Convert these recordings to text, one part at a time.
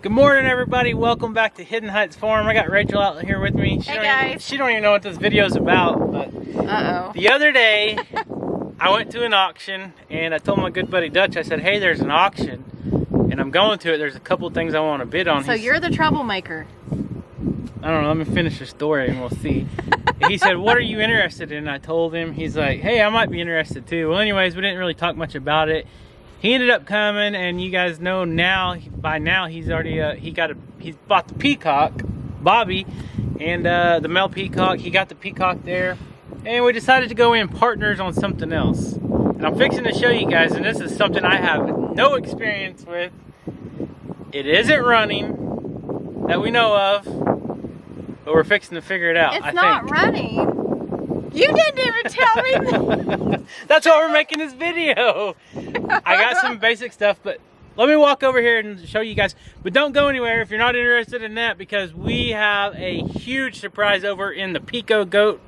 Good morning, everybody. Welcome back to Hidden Heights Farm. I got Rachel out here with me. Hey guys. She don't even know what this video is about, but the other day I went to an auction and I told my good buddy Dutch, I said, hey, there's an auction and I'm going to it. There's a couple things I want to bid on. So you're the troublemaker. I don't know, let me finish the story and we'll see. He said, what are you interested in? I told him. He's like, hey, I might be interested too. Well, anyways, we didn't really talk much about it. He ended up coming, and you guys know now, by now he's already he's bought the peacock, Bobby, and the male peacock. He got the peacock there, and we decided to go in partners on something else. And I'm fixing to show you guys, and this is something I have no experience with. It isn't running that we know of, but we're fixing to figure it out. It's not running. You didn't even tell me that. That's why we're making this video. I got some basic stuff, but let me walk over here and show you guys. But don't go anywhere if you're not interested in that, because we have a huge surprise over in the Pico goat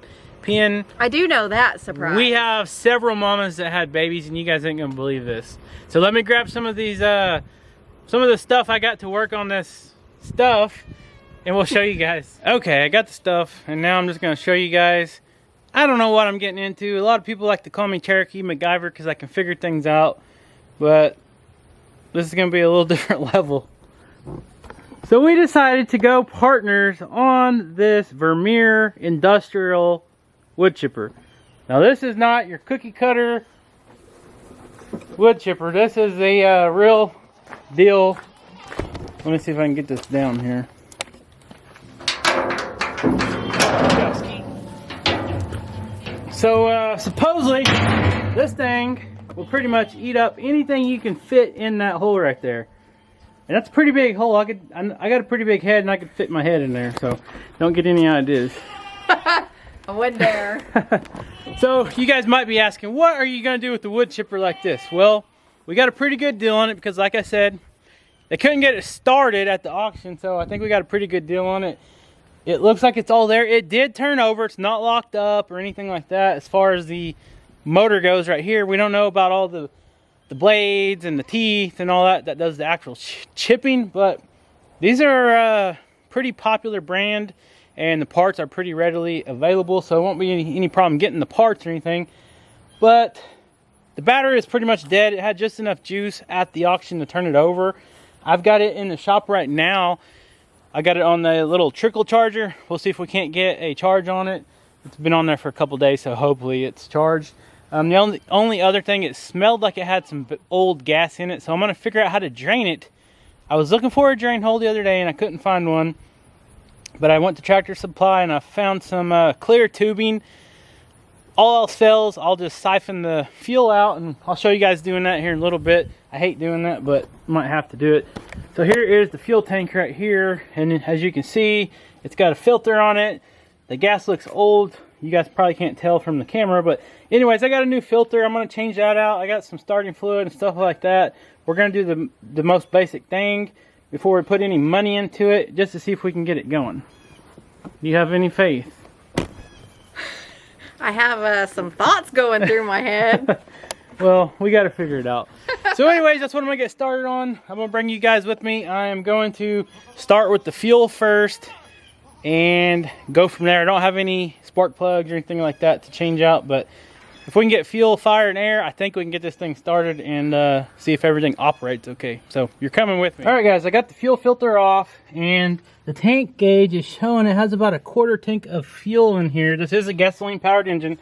pen. I do know that surprise. We have several mamas that had babies, and you guys ain't gonna believe this. So let me grab some of these, some of the stuff I got to work on this stuff, and we'll show you guys. Okay, I got the stuff, and now I'm just gonna show you guys. I don't know what I'm getting into. A lot of people like to call me Cherokee MacGyver because I can figure things out, but this is going to be a little different level. So we decided to go partners on this Vermeer industrial wood chipper. Now this is not your cookie cutter wood chipper. This is a real deal. Let me see if I can get this down here. So supposedly this thing will pretty much eat up anything you can fit in that hole right there. And that's a pretty big hole. I got a pretty big head and I could fit my head in there, so don't get any ideas. I wouldn't dare. So you guys might be asking, what are you going to do with the wood chipper like this? Well, we got a pretty good deal on it because, like I said, they couldn't get it started at the auction, so I think we got a pretty good deal on it. It looks like it's all there. It did turn over. It's not locked up or anything like that. As far as the motor goes right here, we don't know about all the blades and the teeth and all that does the actual chipping, but these are a pretty popular brand and the parts are pretty readily available, so it won't be any problem getting the parts or anything. But the battery is pretty much dead. It had just enough juice at the auction to turn it over. I've got it in the shop right now. I got it on the little trickle charger. We'll see if we can't get a charge on it. It's been on there for a couple days, so hopefully it's charged. The only other thing, it smelled like it had some old gas in it, so I'm going to figure out how to drain it. I was looking for a drain hole the other day and I couldn't find one, but I went to Tractor Supply and I found some clear tubing. All else fails, I'll just siphon the fuel out, and I'll show you guys doing that here in a little bit. I hate doing that, but might have to do it. So here is the fuel tank right here, and as you can see, it's got a filter on it. The gas looks old. You guys probably can't tell from the camera, but anyways, I got a new filter. I'm going to change that out. I got some starting fluid and stuff like that. We're going to do the most basic thing before we put any money into it, just to see if we can get it going. Do you have any faith? I have some thoughts going through my head. Well, we got to figure it out. So anyways, that's what I'm going to get started on. I'm going to bring you guys with me. I am going to start with the fuel first and go from there. I don't have any spark plugs or anything like that to change out, but if we can get fuel, fire, and air, I think we can get this thing started and see if everything operates okay. So you're coming with me. All right, guys, I got the fuel filter off, and the tank gauge is showing it has about a quarter tank of fuel in here. This is a gasoline-powered engine.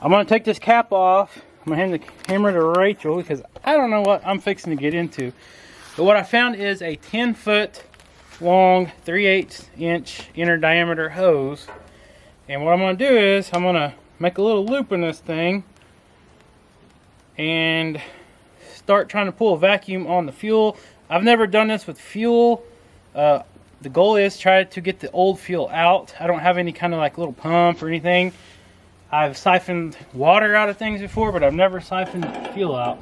I'm going to take this cap off. I'm going to hand the camera to Rachel because I don't know what I'm fixing to get into. But what I found is a 10-foot long, 3/8 inch inner diameter hose. And what I'm going to do is I'm going to make a little loop in this thing and start trying to pull a vacuum on the fuel. I've never done this with fuel. The goal is try to get the old fuel out. I don't have any kind of like little pump or anything. I've siphoned water out of things before, but I've never siphoned fuel out.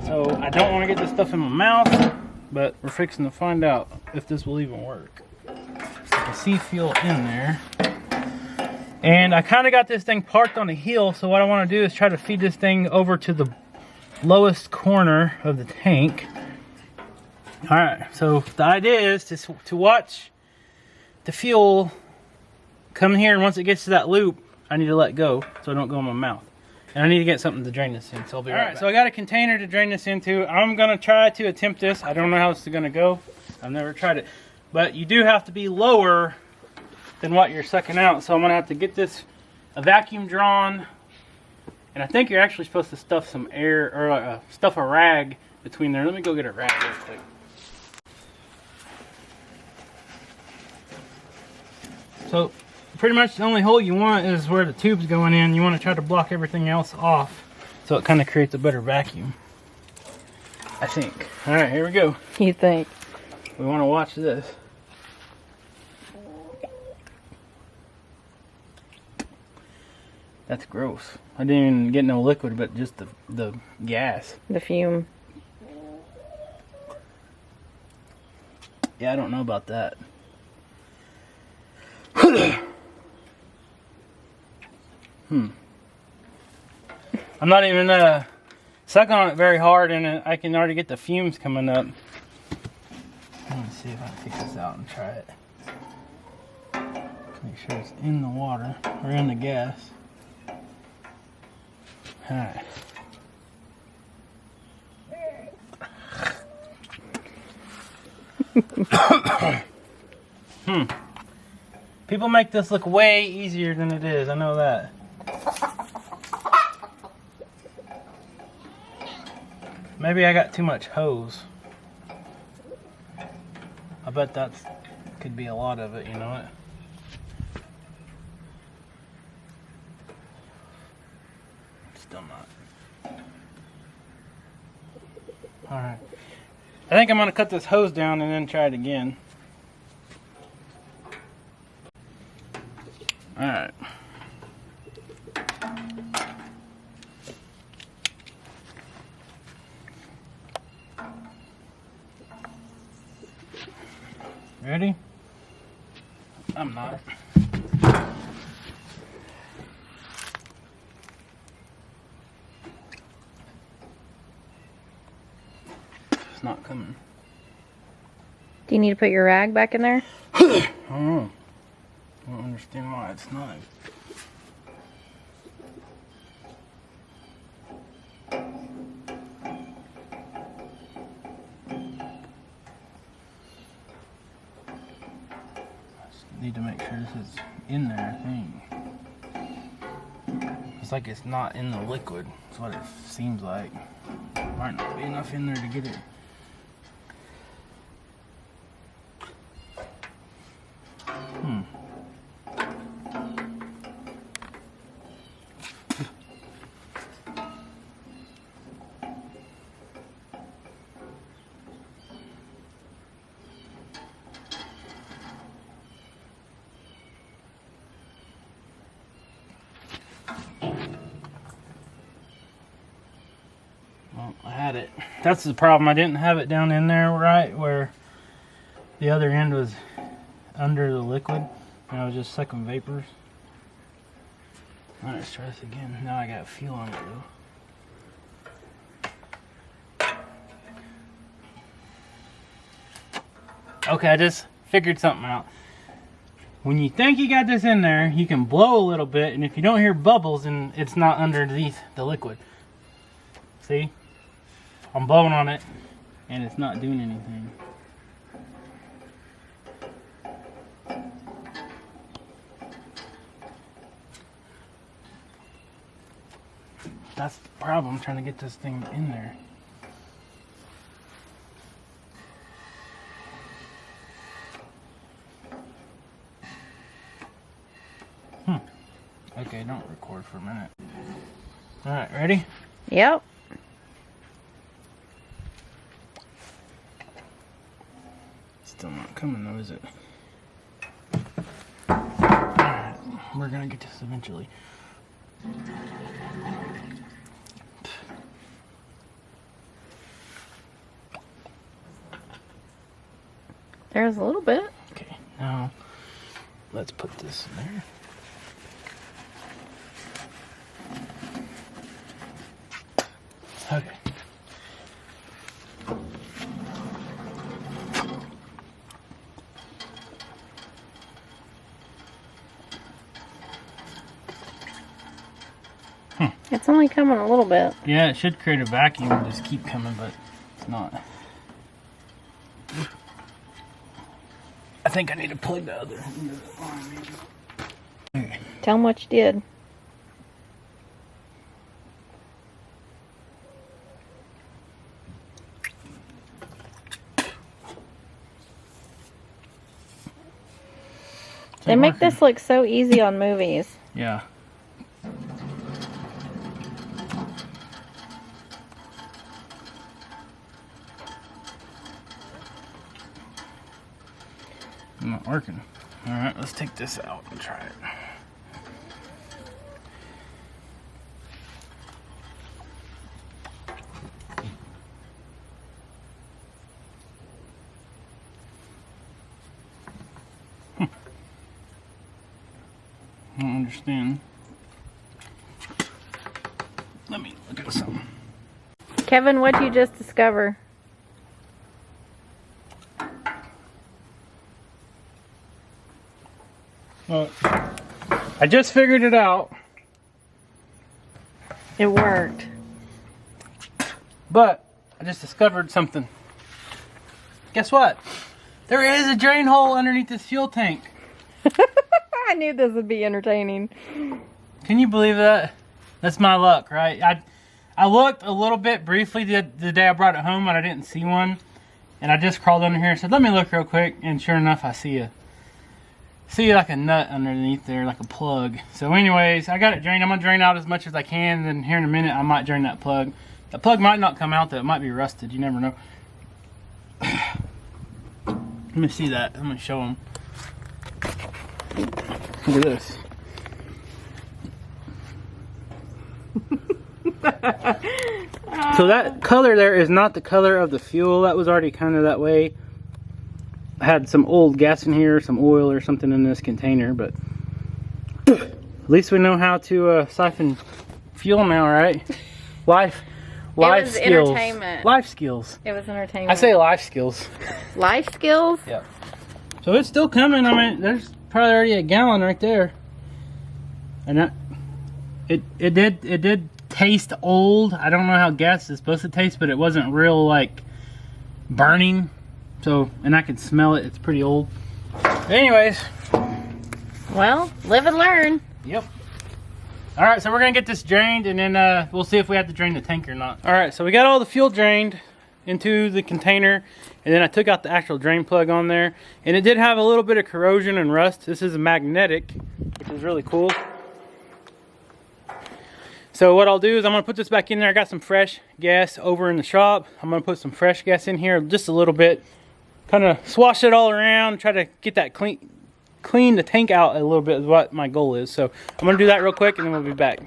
So I don't want to get this stuff in my mouth, but we're fixing to find out if this will even work. So I can see fuel in there. And I kind of got this thing parked on a hill, so what I want to do is try to feed this thing over to the lowest corner of the tank. All right, so the idea is to watch the fuel come here, and once it gets to that loop, I need to let go so I don't go in my mouth. And I need to get something to drain this in, so I'll be right back. So I got a container to drain this into. I'm gonna try to attempt this. I don't know how it's gonna go. I've never tried it. But you do have to be lower than what you're sucking out. So I'm gonna have to get a vacuum drawn. And I think you're actually supposed to stuff some air, or stuff a rag between there. Let me go get a rag real quick. So pretty much the only hole you want is where the tube's going in. You want to try to block everything else off so it kind of creates a better vacuum, I think. All right, here we go. You think? We want to watch this. That's gross. I didn't even get no liquid, but just the gas. The fume. Yeah, I don't know about that. I'm not even sucking on it very hard, and I can already get the fumes coming up. Let me see if I can take this out and try it. Make sure it's in the water or in the gas. Alright. People make this look way easier than it is, I know that. Maybe I got too much hose. I bet that could be a lot of it, you know it? Still not. Alright. I think I'm going to cut this hose down and then try it again. Alright. Ready? I'm not. It's not coming. Do you need to put your rag back in there? I don't know. I don't understand why it's not. Need to make sure this is in there, I think. It's like it's not in the liquid. That's what it seems like. Might not be enough in there to get it. Well, I had it. That's the problem. I didn't have it down in there right where the other end was under the liquid. And I was just sucking vapors. Alright, let's try this again. Now I got fuel on it though. Okay, I just figured something out. When you think you got this in there, you can blow a little bit, and if you don't hear bubbles, then it's not underneath the liquid. See? I'm blowing on it, and it's not doing anything. That's the problem, trying to get this thing in there. Okay, don't record for a minute. Alright, ready? Yep. Still not coming though, is it? Alright, we're gonna get this eventually. There's a little bit. Okay, now let's put this in there. Okay. It's only coming a little bit. Yeah, it should create a vacuum and just keep coming, but it's not. I think I need to plug the other end of the arm, maybe. Okay. Tell them what you did. They make this look so easy on movies. Yeah. Not working. Alright, let's take this out and try it. I don't understand. Let me look at something. Kevin, what'd you just discover? Well, I just figured it out. It worked. But I just discovered something. Guess what? There is a drain hole underneath this fuel tank. I knew this would be entertaining. Can you believe that? That's my luck, right? I looked a little bit briefly the day I brought it home, but I didn't see one. And I just crawled under here and said, let me look real quick. And sure enough, I see like a nut underneath there, like a plug. So anyways, I got it drained. I'm gonna drain out as much as I can. Then here in a minute, I might drain that plug. The plug might not come out though. It might be rusted. You never know. Let me see that. I'm gonna show them. Look at this. So that color there is not the color of the fuel. That was already kind of that way. I had some old gas in here, some oil or something in this container, but at least we know how to siphon fuel now, right? Life skills. Entertainment. Life skills. It was entertainment. I say life skills. Life skills? Yep. So it's still coming. I mean, there's probably already a gallon right there. And it did taste old. I don't know how gas is supposed to taste, but it wasn't real like burning. So, and I can smell it. It's pretty old. Anyways. Well, live and learn. Yep. All right, so we're gonna get this drained, and then we'll see if we have to drain the tank or not. All right, so we got all the fuel drained into the container, and then I took out the actual drain plug on there, and it did have a little bit of corrosion and rust. This is a magnetic, which is really cool. So what I'll do is I'm gonna put this back in there. I got some fresh gas over in the shop. I'm gonna put some fresh gas in here, just a little bit, kind of swash it all around, try to get that clean the tank out a little bit is what my goal is. So I'm gonna do that real quick and then we'll be back.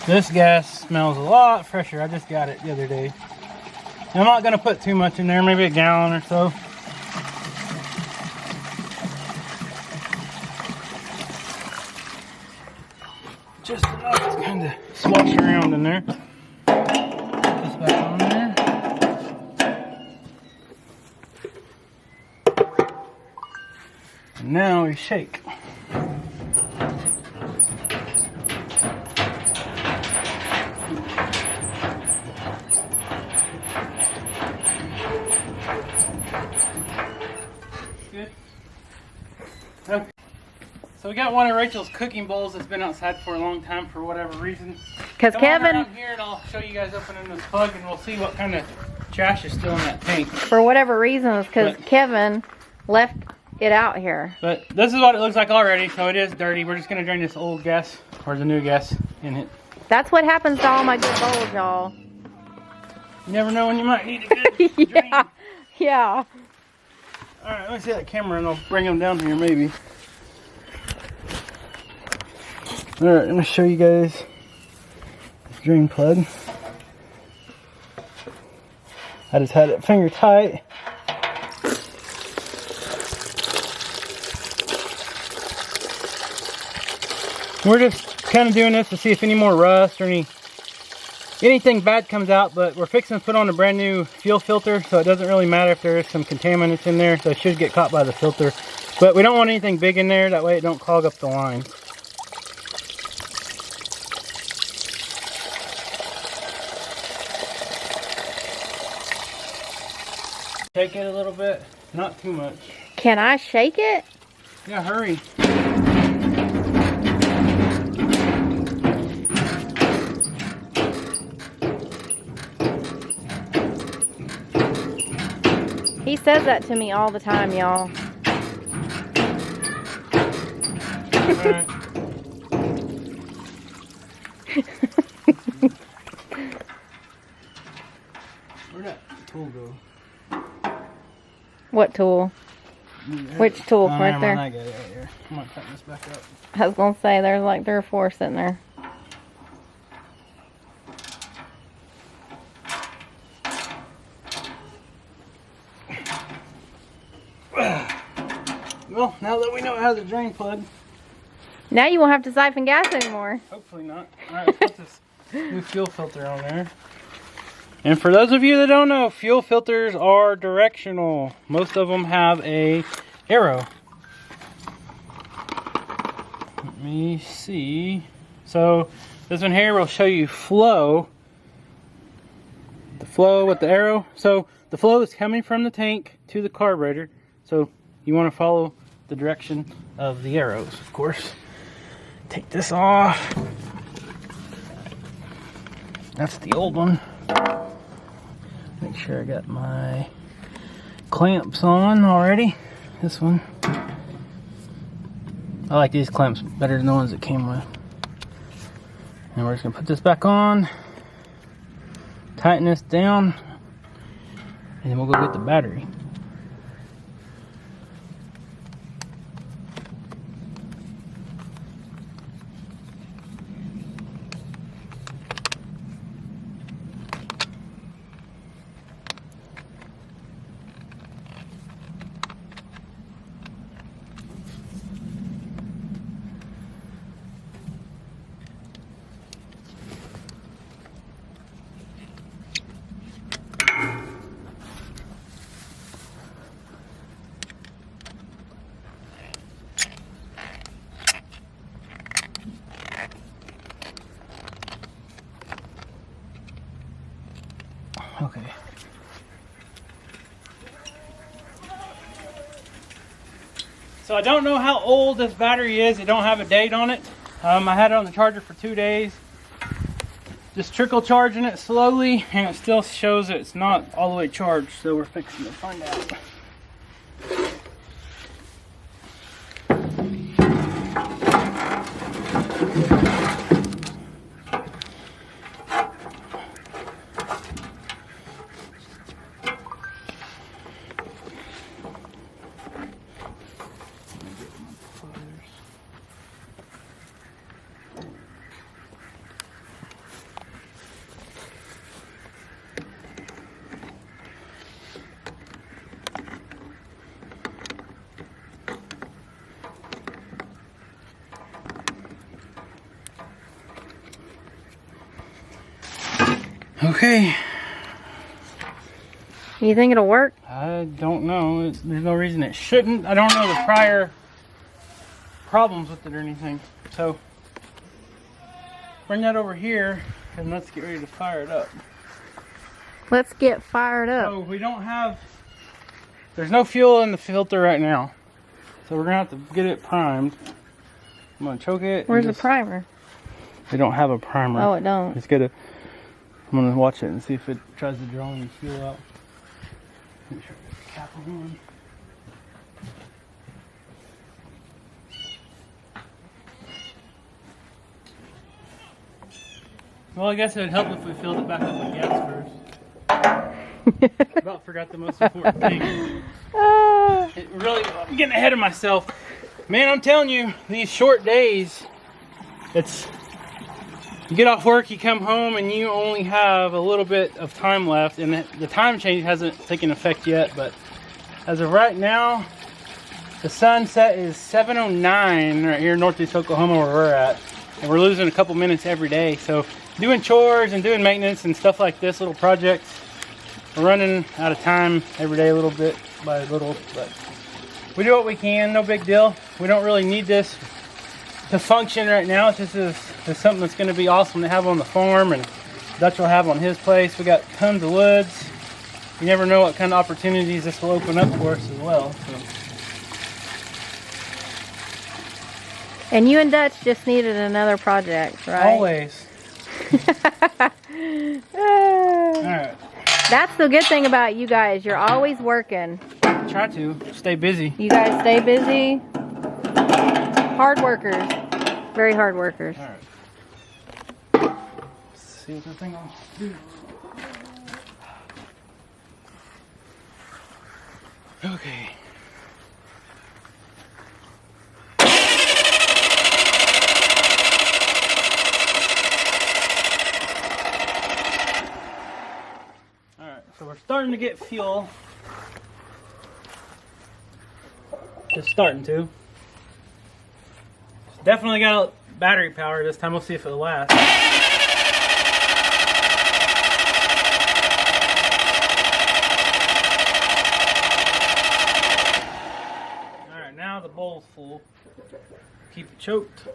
This gas smells a lot fresher. I just got it the other day. I'm not gonna put too much in there, maybe a gallon or so. Just enough to kind of swash around in there. Put this back on there. And now we shake. Good. Okay. So we got one of Rachel's cooking bowls that's been outside for a long time for whatever reason. Because Kevin, around here and I'll show you guys opening this plug and we'll see what kind of trash is still in that tank. for whatever reasons, because Kevin left it out here. But this is what it looks like already, so it is dirty. We're just gonna drain this old gas or the new gas in it. That's what happens to all my good bowls, y'all. You never know when you might need a good drain. Yeah. Alright, let me see that camera and I'll bring them down here maybe. Alright, let me show you guys this drain plug. I just had it finger tight. We're just kind of doing this to see if any more rust or any anything bad comes out, but we're fixing to put on a brand new fuel filter, so it doesn't really matter if there is some contaminants in there, so it should get caught by the filter. But we don't want anything big in there, that way it don't clog up the line. Shake it a little bit, not too much. Can I shake it? Yeah, hurry. He says that to me all the time, y'all. Alright. Where'd that tool go? What tool? Which tool? Right never there. mind, I got it right here. I'm gonna tighten this back up. I was gonna say there's like 3 or 4 sitting there. Well, now that we know it has a drain plug, Now you won't have to siphon gas anymore. hopefully not. Alright, let's put this new fuel filter on there. And for those of you that don't know, fuel filters are directional. Most of them have a arrow. Let me see. So this one here will show you flow. The flow with the arrow. So the flow is coming from the tank to the carburetor. So you want to follow the direction of the arrows, of course. Take this off. That's the old one. Make sure I got my clamps on already. This one. I like these clamps better than the ones that came with. And we're just gonna put this back on, tighten this down, and then we'll go get the battery. Okay. So I don't know how old this battery is. It don't have a date on it. I had it on the charger for 2 days. Just trickle charging it slowly, and it still shows that it's not all the way charged. So we're fixing to find out. Okay. You think it'll work? I don't know. There's no reason it shouldn't. I don't know the prior problems with it or anything. So bring that over here and let's get ready to fire it up. Let's get fired up. So we don't have, there's no fuel in the filter right now. So we're gonna have to get it primed. I'm gonna choke it. Where's the primer? They don't have a primer. Oh, it don't. It's gotta, I'm gonna watch it and see if it tries to draw any fuel out. Make sure the cap is on. Well, I guess it would help if we filled it back up with gas first. About forgot the most important thing. It really, I'm getting ahead of myself. Man, I'm telling you, these short days, you get off work, you come home, and you only have a little bit of time left, and the time change hasn't taken effect yet, but as of right now, the sunset is 7:09 right here in northeast Oklahoma where we're at, and we're losing a couple minutes every day, so doing chores and doing maintenance and stuff like this, little projects. We're running out of time every day a little bit by little, but we do what we can, no big deal. We don't really need this to function right now. It's just it's something that's going to be awesome to have on the farm, and Dutch will have on his place. We got tons of woods. You never know what kind of opportunities this will open up for us as well. So. And you and Dutch just needed another project, right? Always. Alright. That's the good thing about you guys. You're always working. Try to stay busy. You guys stay busy. Hard workers. Very hard workers. Alright. Let's see what this thing will do. Okay. Alright, so we're starting to get fuel. Just starting to. It's definitely got battery power this time. We'll see if it'll last. Alright, now the bowl's full. Keep it choked.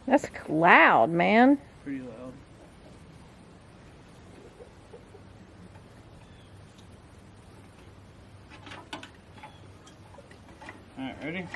That's loud, man. Pretty loud. Alright, ready?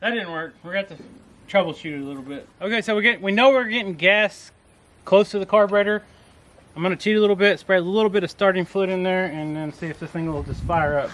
That didn't work. We're going to have to troubleshoot it a little bit. Okay, so we know we're getting gas close to the carburetor. I'm going to cheat a little bit, spray a little bit of starting fluid in there, and then see if this thing will just fire up.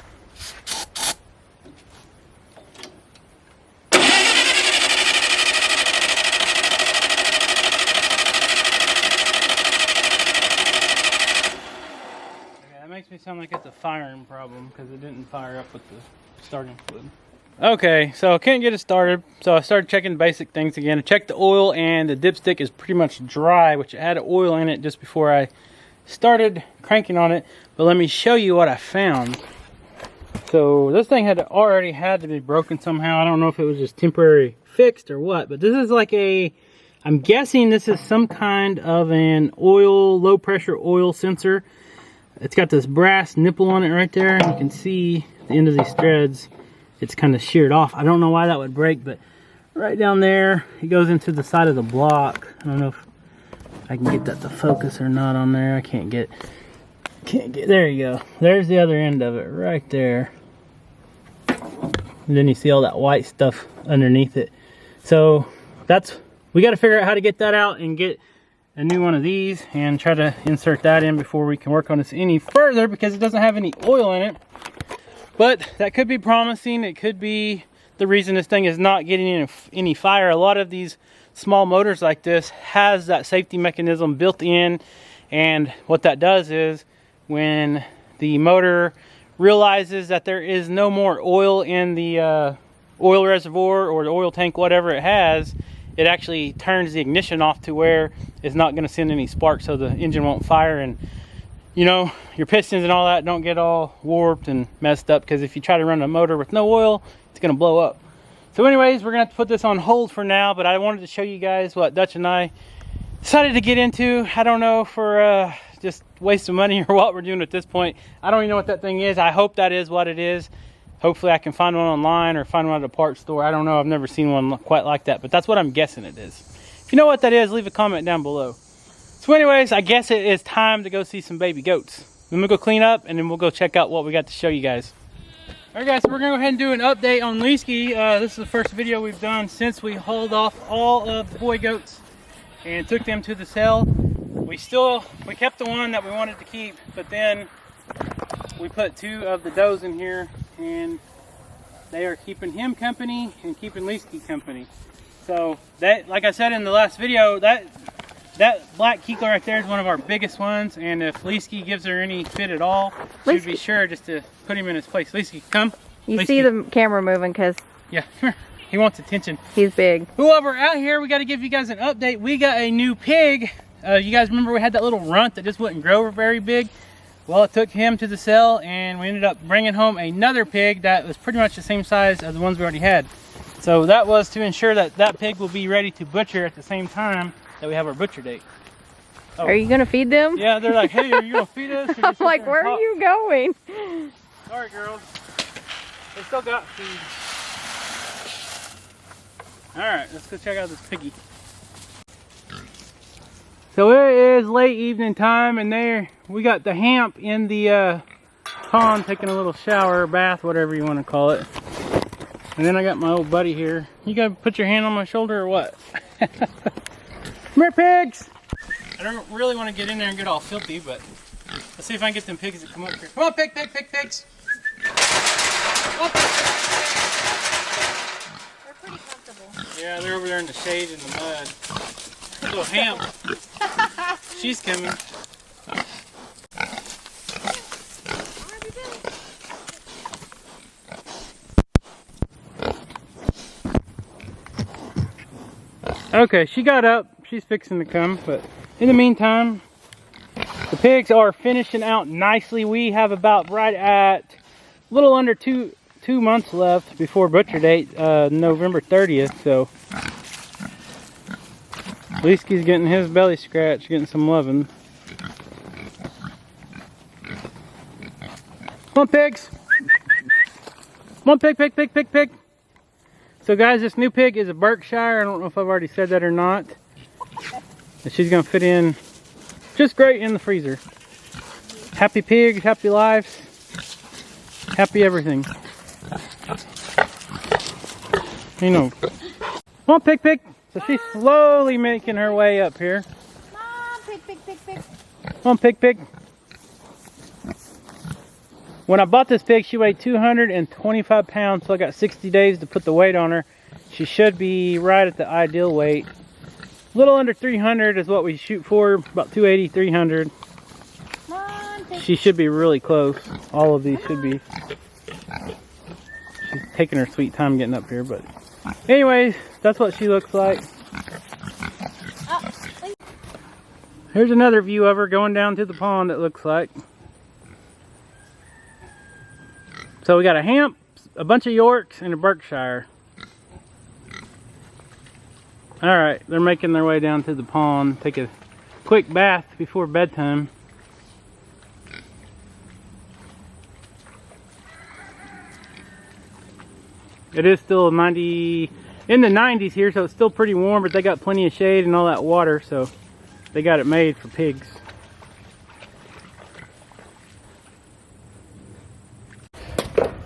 Okay, that makes me sound like it's a firing problem because it didn't fire up with the starting fluid. Okay, so I couldn't get it started, so I started checking basic things again. I checked the oil, and the dipstick is pretty much dry, which I added oil in it just before I started cranking on it. But let me show you what I found. So this thing already had to be broken somehow. I don't know if it was just temporary fixed or what, but this is like I'm guessing this is some kind of an low pressure oil sensor. It's got this brass nipple on it right there, and you can see the end of these threads. It's kind of sheared off. I don't know why that would break, but right down there, it goes into the side of the block. I don't know if I can get that to focus or not on there. I can't get, there you go. There's the other end of it right there. And then you see all that white stuff underneath it. So we got to figure out how to get that out and get a new one of these and try to insert that in before we can work on this any further, because it doesn't have any oil in it. But that could be promising. It could be the reason this thing is not getting any fire. A lot of these small motors like this has that safety mechanism built in, and what that does is when the motor realizes that there is no more oil in the oil reservoir or the oil tank, whatever it has, it actually turns the ignition off to where it's not going to send any sparks, so the engine won't fire. And you know, your pistons and all that don't get all warped and messed up, because if you try to run a motor with no oil, it's going to blow up. So anyways, we're going to have to put this on hold for now, but I wanted to show you guys what Dutch and I decided to get into. I don't know, for just waste of money or what we're doing at this point. I don't even know what that thing is. I hope that is what it is. Hopefully I can find one online or find one at a parts store. I don't know. I've never seen one quite like that, but that's what I'm guessing it is. If you know what that is, leave a comment down below. So anyways, I guess it is time to go see some baby goats. Then we'll go clean up and then we'll go check out what we got to show you guys. Alright guys, so we're going to go ahead and do an update on Livestock. This is the first video we've done since we hauled off all of the boy goats and took them to the sale. We kept the one that we wanted to keep, but then we put 2 of the does in here, and they are keeping him company and keeping Livestock company. So that, like I said in the last video, that black Keekler right there is one of our biggest ones, and if Livestock gives her any fit at all, she'd be sure just to put him in his place. Livestock, come. You Livestock. see the camera moving because Yeah, he wants attention. he's big. While we're out here, we got to give you guys an update. We got a new pig. You guys remember we had that little runt that just wouldn't grow very big? Well, it took him to the sale, and we ended up bringing home another pig that was pretty much the same size as the ones we already had. So that was to ensure that that pig will be ready to butcher at the same time that we have our butcher date. Oh. Are you gonna feed them? Yeah, they're like, hey, are you gonna feed us? I'm like, where are you going? Sorry, girls. They still got food. All right, let's go check out this piggy. So it is late evening time, and there we got the hamp in the pond taking a little shower or bath, whatever you want to call it. And then I got my old buddy here. You gotta put your hand on my shoulder or what? Come here, pigs! I don't really want to get in there and get all filthy, but let's see if I can get them pigs to come up here. Come on, pigs! Up. They're pretty comfortable. Yeah, they're over there in the shade in the mud. Little hamp. She's coming. Okay, she got up. She's fixing to come, but in the meantime, the pigs are finishing out nicely. We have about right at a little under two months left before butcher date, November 30th. So Liskey's getting his belly scratched, getting some loving. Come on, pigs! Come on, pig! So guys, this new pig is a Berkshire. I don't know if I've already said that or not. But she's gonna fit in just great in the freezer. Happy pigs, happy lives, happy everything. You know. Come on, pig! So she's slowly making her way up here. Come on, pig. Come on, pig. When I bought this pig, she weighed 225 pounds, so I got 60 days to put the weight on her. She should be right at the ideal weight. A little under 300 is what we shoot for, about 280, 300. Come on, pig. She should be really close. All of these should be. She's taking her sweet time getting up here, but anyways, that's what she looks like. Here's another view of her going down to the pond, it looks like. So we got a hamp, a bunch of Yorks, and a Berkshire. Alright, they're making their way down to the pond. Take a quick bath before bedtime. It is still in the 90s here, so it's still pretty warm, but they got plenty of shade and all that water, so they got it made for pigs.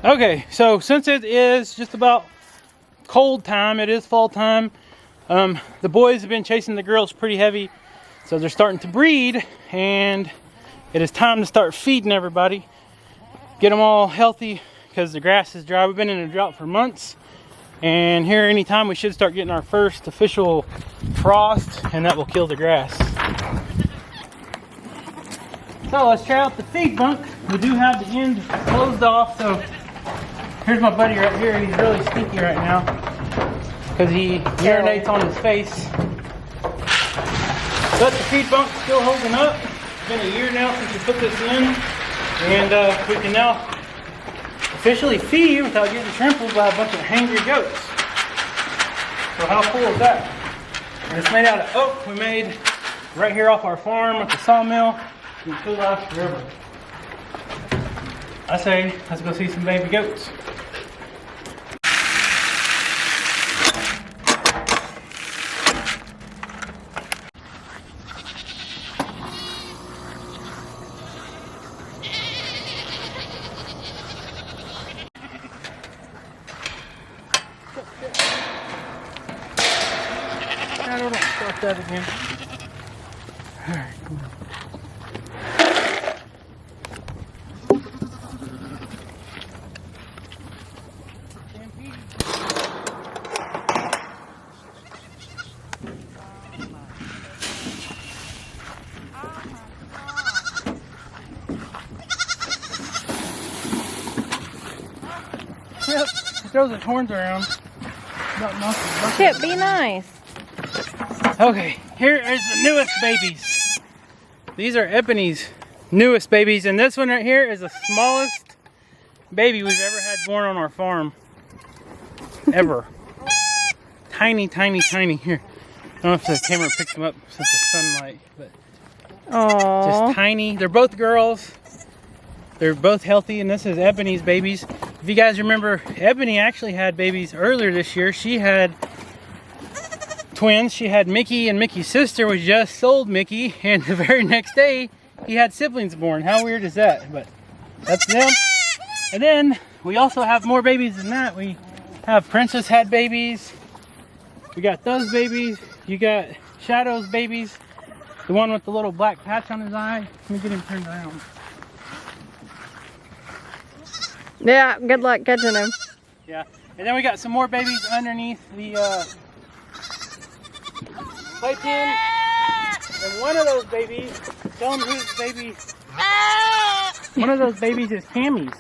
Okay, so since it is just about cold time, it is fall time, the boys have been chasing the girls pretty heavy, so they're starting to breed, and it is time to start feeding everybody. Get them all healthy, because the grass is dry. We've been in a drought for months, and here anytime we should start getting our first official frost, and that will kill the grass. So let's try out the feed bunk. We do have the end closed off, so here's my buddy right here. He's really stinky right now because he urinates on his face. But the feed bunk's still holding up. It's been a year now since we put this in, and we can now officially feed without getting trampled by a bunch of hangry goats. So how cool is that? And it's made out of oak. We made right here off our farm at the sawmill. You can cool off forever. I say, let's go see some baby goats. I don't know, start that again. Alright, come on. Chip, throws his horns around. Chip, be nice. Okay, here is the newest babies. These are Ebony's newest babies, and this one right here is the smallest baby we've ever had born on our farm. Ever. Tiny, tiny, tiny. Here. I don't know if the camera picks them up since the sunlight, but Aww. just tiny. They're both girls. They're both healthy, and this is Ebony's babies. If you guys remember, Ebony actually had babies earlier this year. She had twins. She had Mickey, and Mickey's sister was just sold Mickey, and the very next day he had siblings born. How weird is that? But that's them. And then we also have more babies than that. We have Princess had babies. We got those babies. You got Shadow's babies. The one with the little black patch on his eye. Let me get him turned around. Yeah, good luck catching him. Yeah, and then we got some more babies underneath the playpen. And one of those babies, tell them whose baby. One of those babies is Cammy's.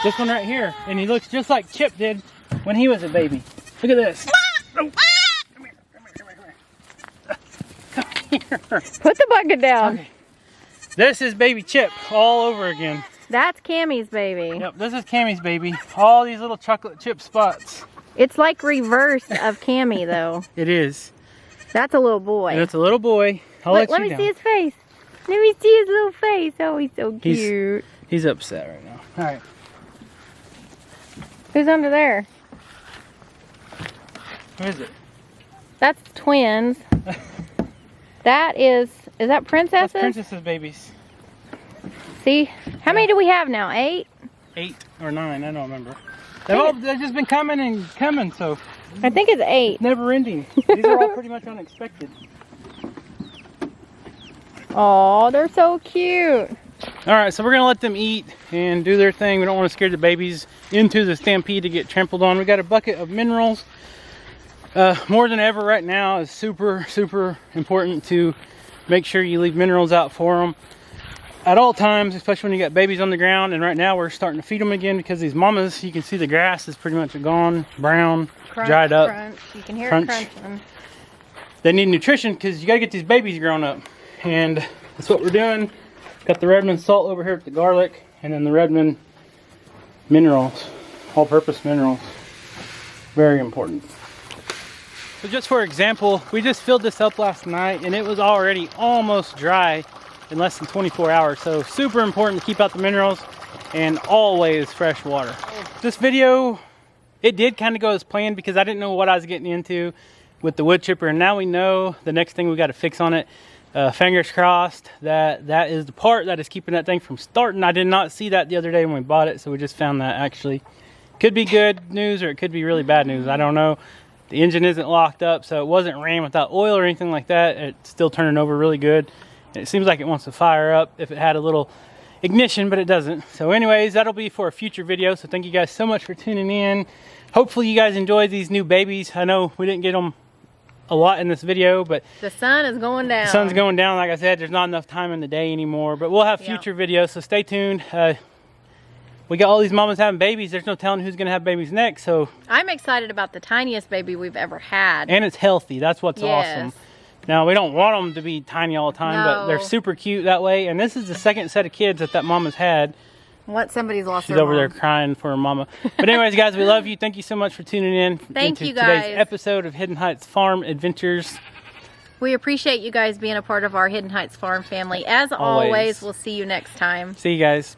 This one right here, and he looks just like Chip did when he was a baby. Look at this. Oh. Come here, come here, come here, come here. Put the bucket down. Okay. This is baby Chip all over again. That's Cammy's baby. Yep, this is Cammy's baby. All these little chocolate chip spots. It's like reverse of Cammy though. It is. That's a little boy. And it's a little boy. Let me see his face. Let me see his little face. Oh, he's so cute. He's upset right now. All right. Who's under there? Who is it? That's twins. Is that princesses? That's Princess's babies. See? How many do we have now? 8? 8 or 9, I don't remember. They've just been coming and coming, so. I think it's 8. Never ending. These are all pretty much unexpected. Oh, they're so cute. All right, so we're gonna let them eat and do their thing. We don't want to scare the babies into the stampede to get trampled on. We got a bucket of minerals. More than ever right now is super, super important to make sure you leave minerals out for them at all times, especially when you got babies on the ground. And right now we're starting to feed them again because these mamas, you can see the grass is pretty much gone, brown, Crunch, dried up. Crunch. You can hear Crunch. it crunching. They need nutrition because you got to get these babies grown up. And that's what we're doing. Got the Redmond salt over here with the garlic, and then the Redmond minerals, all-purpose minerals. Very important. So just for example, we just filled this up last night and it was already almost dry in less than 24 hours. So super important to keep out the minerals and always fresh water. This video, it did kind of go as planned because I didn't know what I was getting into with the wood chipper, and now we know the next thing we got to fix on it. Fingers crossed that that is the part that is keeping that thing from starting. I did not see that the other day when we bought it, so we just found that actually. Could be good news or it could be really bad news. I don't know. The engine isn't locked up, so it wasn't ran without oil or anything like that. It's still turning over really good. And it seems like it wants to fire up if it had a little ignition, but it doesn't. So anyways, that'll be for a future video. So thank you guys so much for tuning in. Hopefully you guys enjoyed these new babies. I know we didn't get them a lot in this video, but the sun is going down. The sun's going down. Like I said, there's not enough time in the day anymore, but we'll have future videos, so stay tuned. We got all these mamas having babies. There's no telling who's gonna have babies next, so I'm excited about the tiniest baby we've ever had. And it's healthy. That's what's awesome. Now, we don't want them to be tiny all the time, but they're super cute that way. And this is the second set of kids that mama's had. What? Somebody's lost She's their over there crying for her mama. But anyways, guys, we love you. Thank you so much for tuning in. Thank you, today's guys. episode of Hidden Heights Farm Adventures. We appreciate you guys being a part of our Hidden Heights Farm family. As always, we'll see you next time. See you guys.